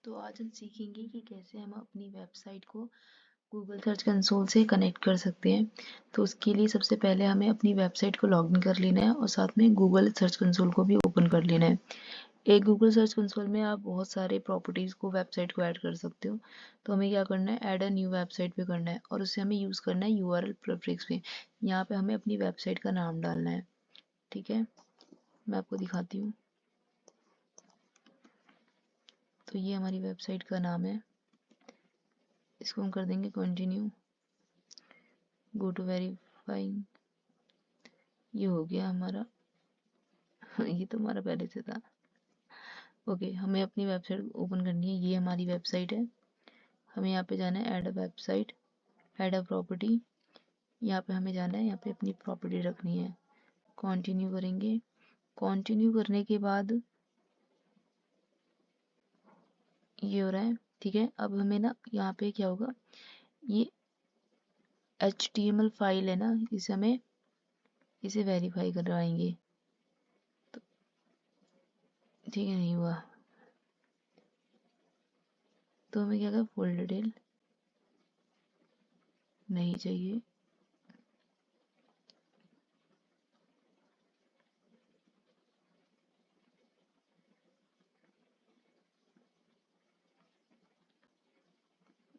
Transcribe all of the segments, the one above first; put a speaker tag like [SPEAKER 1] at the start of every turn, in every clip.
[SPEAKER 1] तो आज हम सीखेंगे कि कैसे हम अपनी वेबसाइट को गूगल सर्च कंसोल से कनेक्ट कर सकते हैं। तो उसके लिए सबसे पहले हमें अपनी वेबसाइट को लॉगिन कर लेना है और साथ में गूगल सर्च कंसोल को भी ओपन कर लेना है। एक गूगल सर्च कंसोल में आप बहुत सारे प्रॉपर्टीज़ को वेबसाइट को ऐड कर सकते हो। तो हमें क्या करना है, ऐड अ न्यू वेबसाइट पे करना है और उससे हमें यूज़ करना है यूआरएल प्रीफिक्स पे। यहाँ पे हमें अपनी वेबसाइट का नाम डालना है। ठीक है, मैं आपको दिखाती हूँ। तो ये हमारी वेबसाइट का नाम है, इसको हम कर देंगे कंटिन्यू, गो टू वेरीफाइंग। ये हो गया हमारा ये तो हमारा पहले से था। ओके, हमें अपनी वेबसाइट ओपन करनी है। ये हमारी वेबसाइट है। हमें यहाँ पे जाना है add a website, add a property. यहाँ पे हमें जाना है, यहाँ पे अपनी प्रॉपर्टी रखनी है। कंटिन्यू करेंगे। कंटिन्यू करने के बाद ये हो रहा है। ठीक है, अब हमें ना यहाँ पे क्या होगा, ये HTML फाइल है ना, इसे हमें इसे वेरीफाई करवाएंगे। तो ठीक है, नहीं हुआ तो हमें क्या करना, फुल डिटेल नहीं चाहिए।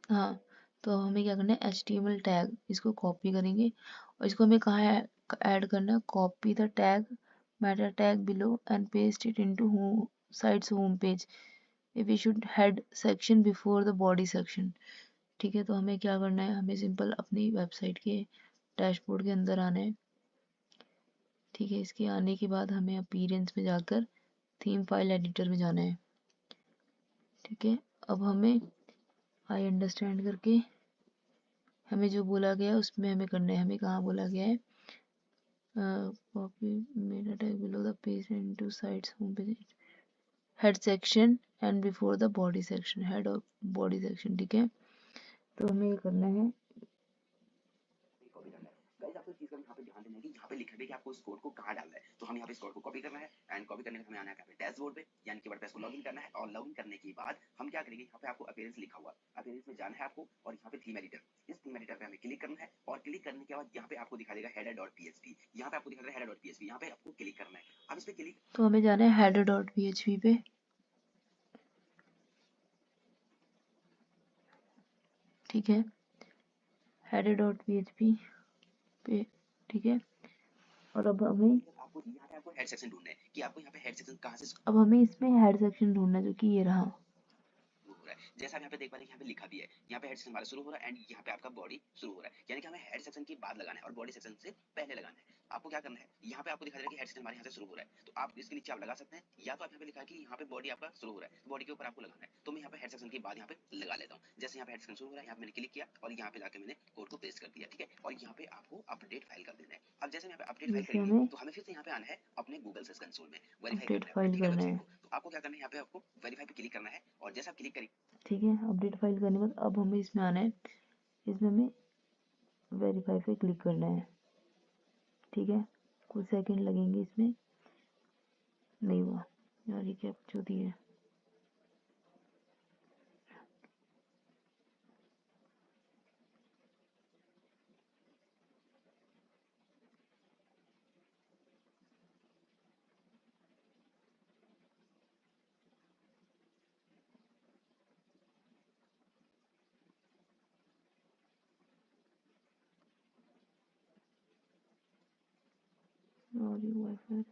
[SPEAKER 1] हाँ, तो हमें क्या करना है, HTML टैग, इसको कॉपी करेंगे और इसको हमें कहाँ ऐड करना है, copy the tag Meta tag below and paste it into sites home page if you should head section before the body section. ठीक है, तो हमें क्या करना है, हमें सिंपल अपनी वेबसाइट के डैशबोर्ड के अंदर आना है। ठीक है, इसके आने के बाद हमें अपीयरेंस में जाकर थीम फाइल एडिटर में जाना है। ठीक है, अब हमें आई अंडरस्टैंड करके हमें जो बोला गया है उसमें हमें करना है। हमें कहाँ बोला गया है, copy Meta tag below the page into sites home page head section and before the body section, head और बॉडी सेक्शन। ठीक है, तो हमें ये करना है।
[SPEAKER 2] गाइस आपको इस चीज का यहाँ पे ध्यान देना है कि यहाँ पे लिखा है कि आपको इस कोड को कहाँ डालना है। तो हम यहाँ पे इस कोड को कॉपी करना है एंड कॉपी करने के हमें आना है यहाँ पे डैशबोर्ड पे, यानी कि वर्डप्रेस को लॉगिन करना है और लॉगिन करने के बाद हम क्या करेंगे, यहाँ पे आपको अपीयरेंस लिखा हुआ, अपीयरेंस में जाना है आपको और यहाँ पे थीम एडिटर, इस थीम एडिटर पे हमें क्लिक करना है और क्लिक करने के बाद यहाँ पे आपको दिखा देगा header.php, यहाँ पे आपको दिखा देगा header.php, यहाँ पे आपको क्लिक करना है। अब इस पे क्लिक,
[SPEAKER 1] तो हमें जाना है header.php पे। ठीक है, header.php पे। ठीक है, और अब हमें
[SPEAKER 2] आपको यहाँ पे आपको हेड सेक्शन ढूंढना है कि आपको यहाँ पे हेड सेक्शन कहाँ से
[SPEAKER 1] अब हमें इसमें हेड सेक्शन ढूंढना है, जो कि ये रहा।
[SPEAKER 2] शुरू हो रहा है। जैसा आप यहाँ पे देख पा रहे हैं, यहाँ पे लिखा भी है, यहाँ पे हेड सेक्शन हमारा शुरू हो रहा है एंड यहाँ पे आपका बॉडी शुरू हो रहा है, यानी कि हमें हेड सेक्शन के बाद लगाना है और बॉडी सेक्शन से पहले लगाना है। आपको क्या करना है, यहाँ पे आपको दिखा दे रहा है कि हेड सेक्शन हमारे यहाँ से शुरू हो रहा है, तो आप इसके नीचे आप लगा सकते हैं, या तो आप यहाँ पे लिखा है कि यहाँ पे बॉडी आपका शुरू हो रहा है, बॉडी के ऊपर आपको लगाना है। तो मैं यहाँ पे हेड सेक्शन के बाद यहाँ पे लगा लेता हूँ। जैसे यहाँ पे हेड सेक्शन शुरू हो रहा है, यहाँ पे मैंने क्लिक किया और यहाँ पे जाके मैंने कोड को पेस्ट कर दिया। ठीक है, और यहाँ पे आपको अपडेट फाइल कर देना है। अब जैसे यहाँ पे अपडेट फाइल
[SPEAKER 1] जैसे
[SPEAKER 2] करेंगे
[SPEAKER 1] हमें
[SPEAKER 2] तो हमें फिर से यहाँ पे आना है अपने गूगल सर्च कंसोल में, वेरीफाई
[SPEAKER 1] अपडेट
[SPEAKER 2] करना है अपने,
[SPEAKER 1] फाइल
[SPEAKER 2] ठीक है,
[SPEAKER 1] करना
[SPEAKER 2] वेबसाइट
[SPEAKER 1] है।
[SPEAKER 2] को। तो आपको क्या करना है, यहाँ पे आपको वेरीफाई पे क्लिक करना है और जैसा आप क्लिक करेंगे,
[SPEAKER 1] ठीक है, अपडेट फाइल करने के बाद अब हमें इसमें आना है, इसमें हमें वेरीफाई पे क्लिक करना है। ठीक है, कुछ सेकंड लगेंगे इसमें। नहीं हुआ यार, ये क्या चोती है। और ये वाईफाई